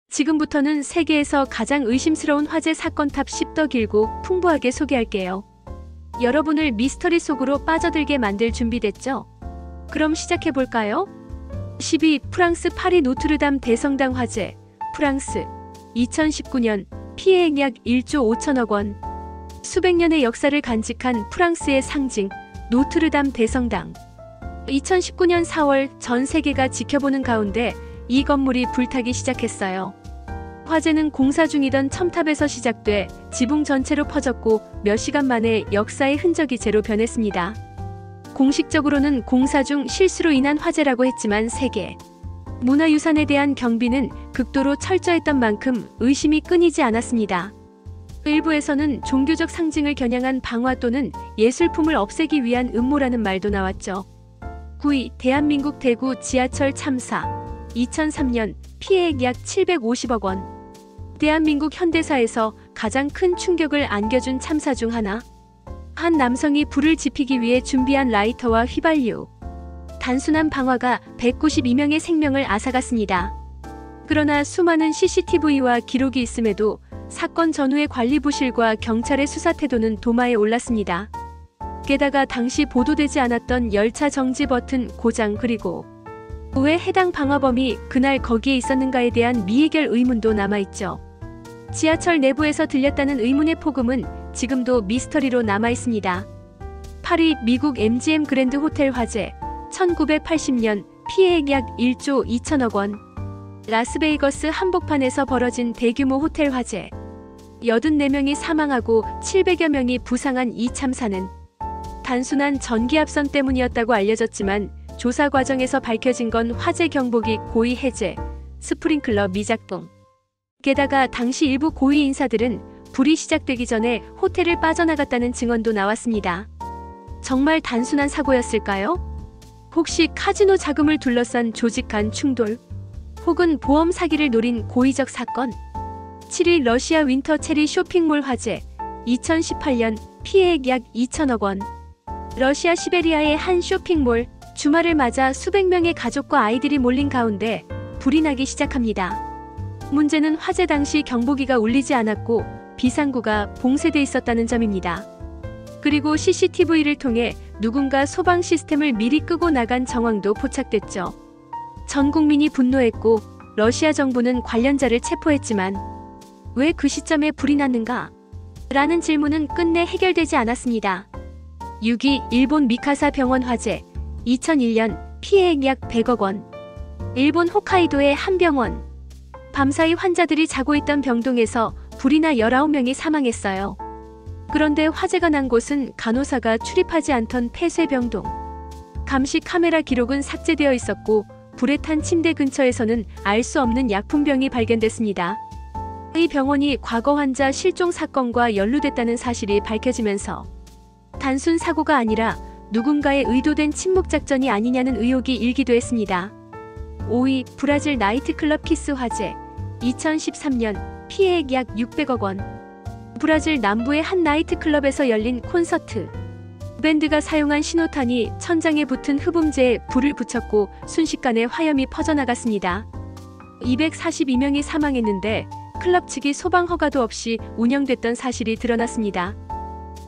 지금부터는 세계에서 가장 의심스러운 화재 사건 탑 10 더 길고 풍부하게 소개할게요. 여러분을 미스터리 속으로 빠져들게 만들 준비됐죠? 그럼 시작해볼까요? 10위 프랑스 파리 노트르담 대성당 화재. 프랑스 2019년 피해액 약 1조 5천억 원. 수백 년의 역사를 간직한 프랑스의 상징 노트르담 대성당. 2019년 4월 전 세계가 지켜보는 가운데 이 건물이 불타기 시작했어요. 화재는 공사 중이던 첨탑에서 시작돼 지붕 전체로 퍼졌고 몇 시간 만에 역사의 흔적이 제로 변했습니다. 공식적으로는 공사 중 실수로 인한 화재라고 했지만 세계 문화유산에 대한 경비는 극도로 철저했던 만큼 의심이 끊이지 않았습니다. 일부에서는 종교적 상징을 겨냥한 방화 또는 예술품을 없애기 위한 음모라는 말도 나왔죠. 9위 대한민국 대구 지하철 참사. 2003년 피해액 약 750억 원. 대한민국 현대사에서 가장 큰 충격을 안겨준 참사 중 하나. 한 남성이 불을 지피기 위해 준비한 라이터와 휘발유. 단순한 방화가 192명의 생명을 앗아갔습니다. 그러나 수많은 CCTV와 기록이 있음에도 사건 전후의 관리 부실과 경찰의 수사 태도는 도마에 올랐습니다. 게다가 당시 보도되지 않았던 열차 정지 버튼 고장 그리고 왜 해당 방화범이 그날 거기에 있었는가에 대한 미해결 의문도 남아있죠. 지하철 내부에서 들렸다는 의문의 폭음은 지금도 미스터리로 남아있습니다. 파리 미국 MGM 그랜드 호텔 화재. 1980년 피해액 약 1조 2천억 원. 라스베이거스 한복판에서 벌어진 대규모 호텔 화재. 84명이 사망하고 700여 명이 부상한 이 참사는 단순한 전기압선 때문이었다고 알려졌지만 조사 과정에서 밝혀진 건 화재 경보기 고의 해제, 스프링클러 미작동. 게다가 당시 일부 고위 인사들은 불이 시작되기 전에 호텔을 빠져나갔다는 증언도 나왔습니다. 정말 단순한 사고였을까요? 혹시 카지노 자금을 둘러싼 조직 간 충돌? 혹은 보험 사기를 노린 고의적 사건? 7위 러시아 윈터 체리 쇼핑몰 화재. 2018년 피해액 약 2천억 원. 러시아 시베리아의 한 쇼핑몰. 주말을 맞아 수백 명의 가족과 아이들이 몰린 가운데 불이 나기 시작합니다. 문제는 화재 당시 경보기가 울리지 않았고 비상구가 봉쇄돼 있었다는 점입니다. 그리고 CCTV를 통해 누군가 소방 시스템을 미리 끄고 나간 정황도 포착됐죠. 전 국민이 분노했고 러시아 정부는 관련자를 체포했지만 왜 그 시점에 불이 났는가? 라는 질문은 끝내 해결되지 않았습니다. 6위 일본 미카사 병원 화재. 2001년 피해액 약 100억 원. 일본 홋카이도의 한 병원. 밤사이 환자들이 자고 있던 병동에서 불이 나 19명이 사망했어요. 그런데 화재가 난 곳은 간호사가 출입하지 않던 폐쇄병동. 감시 카메라 기록은 삭제되어 있었고 불에 탄 침대 근처에서는 알 수 없는 약품병이 발견됐습니다. 이 병원이 과거 환자 실종 사건과 연루됐다는 사실이 밝혀지면서 단순 사고가 아니라 누군가의 의도된 침묵작전이 아니냐는 의혹이 일기도 했습니다. 5위 브라질 나이트클럽 키스 화재. 2013년 피해액 약 600억 원. 브라질 남부의 한 나이트클럽에서 열린 콘서트. 밴드가 사용한 신호탄이 천장에 붙은 흡음재에 불을 붙였고 순식간에 화염이 퍼져나갔습니다. 242명이 사망했는데 클럽 측이 소방 허가도 없이 운영됐던 사실이 드러났습니다.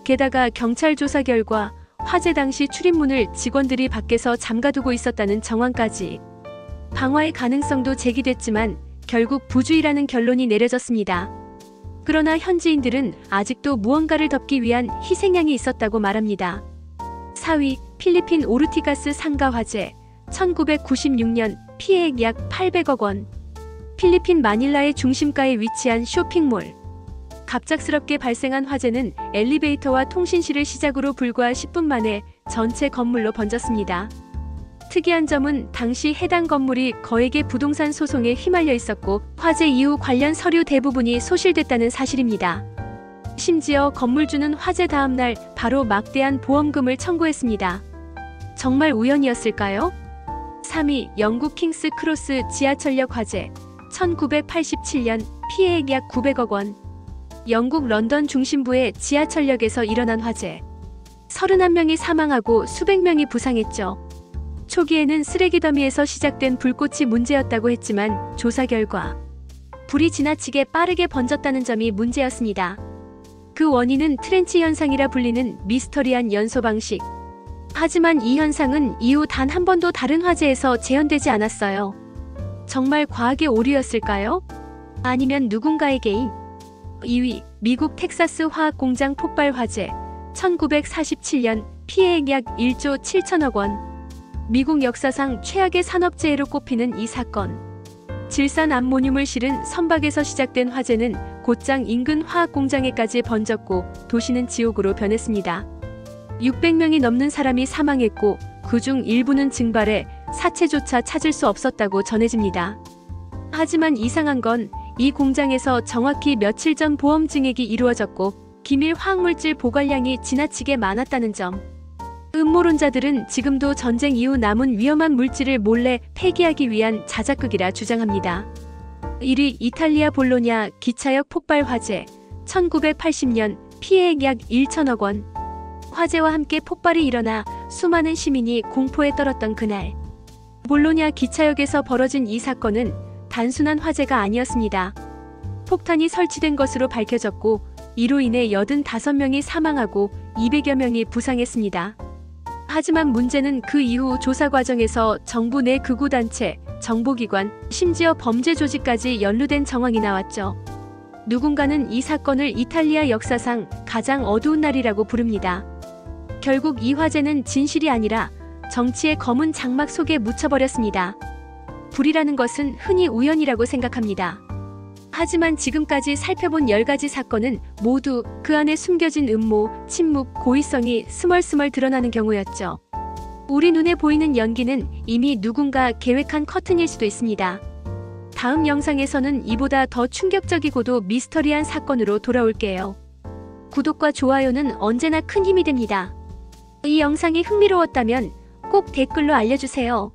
게다가 경찰 조사 결과 화재 당시 출입문을 직원들이 밖에서 잠가두고 있었다는 정황까지. 방화의 가능성도 제기됐지만 결국 부주의라는 결론이 내려졌습니다. 그러나 현지인들은 아직도 무언가를 덮기 위한 희생양이 있었다고 말합니다. 4위 필리핀 오르티가스 상가 화재. 1996년 피해액 약 800억 원. 필리핀 마닐라의 중심가에 위치한 쇼핑몰. 갑작스럽게 발생한 화재는 엘리베이터와 통신실을 시작으로 불과 10분 만에 전체 건물로 번졌습니다. 특이한 점은 당시 해당 건물이 거액의 부동산 소송에 휘말려 있었고 화재 이후 관련 서류 대부분이 소실됐다는 사실입니다. 심지어 건물주는 화재 다음 날 바로 막대한 보험금을 청구했습니다. 정말 우연이었을까요? 3위 영국 킹스 크로스 지하철역 화재. 1987년 피해액 약 900억 원. 영국 런던 중심부의 지하철역에서 일어난 화재. 31명이 사망하고 수백 명이 부상했죠. 초기에는 쓰레기 더미에서 시작된 불꽃이 문제였다고 했지만 조사 결과 불이 지나치게 빠르게 번졌다는 점이 문제였습니다. 그 원인은 트렌치 현상이라 불리는 미스터리한 연소 방식. 하지만 이 현상은 이후 단 한 번도 다른 화재에서 재현되지 않았어요. 정말 과학의 오류였을까요? 아니면 누군가의 개인? 2위, 미국 텍사스 화학공장 폭발 화재. 1947년 피해액 약 1조 7천억 원. 미국 역사상 최악의 산업재해로 꼽히는 이 사건. 질산 암모늄을 실은 선박에서 시작된 화재는 곧장 인근 화학공장에까지 번졌고 도시는 지옥으로 변했습니다. 600명이 넘는 사람이 사망했고 그중 일부는 증발해 사체조차 찾을 수 없었다고 전해집니다. 하지만 이상한 건 이 공장에서 정확히 며칠 전 보험 증액이 이루어졌고 기밀 화학물질 보관량이 지나치게 많았다는 점. 음모론자들은 지금도 전쟁 이후 남은 위험한 물질을 몰래 폐기하기 위한 자작극이라 주장합니다. 1위, 이탈리아 볼로냐 기차역 폭발 화재. 1980년 피해액 약 1천억 원. 화재와 함께 폭발이 일어나 수많은 시민이 공포에 떨었던 그날. 볼로냐 기차역에서 벌어진 이 사건은 단순한 화재가 아니었습니다. 폭탄이 설치된 것으로 밝혀졌고 이로 인해 85명이 사망하고 200여 명이 부상했습니다. 하지만 문제는 그 이후 조사 과정에서 정부 내 극우단체, 정보기관, 심지어 범죄 조직까지 연루된 정황이 나왔죠. 누군가는 이 사건을 이탈리아 역사상 가장 어두운 날이라고 부릅니다. 결국 이 화재는 진실이 아니라 정치의 검은 장막 속에 묻혀버렸습니다. 불이라는 것은 흔히 우연이라고 생각합니다. 하지만 지금까지 살펴본 10가지 사건은 모두 그 안에 숨겨진 음모, 침묵, 고의성이 스멀스멀 드러나는 경우였죠. 우리 눈에 보이는 연기는 이미 누군가 계획한 커튼일 수도 있습니다. 다음 영상에서는 이보다 더 충격적이고도 미스터리한 사건으로 돌아올게요. 구독과 좋아요는 언제나 큰 힘이 됩니다. 이 영상이 흥미로웠다면 꼭 댓글로 알려주세요.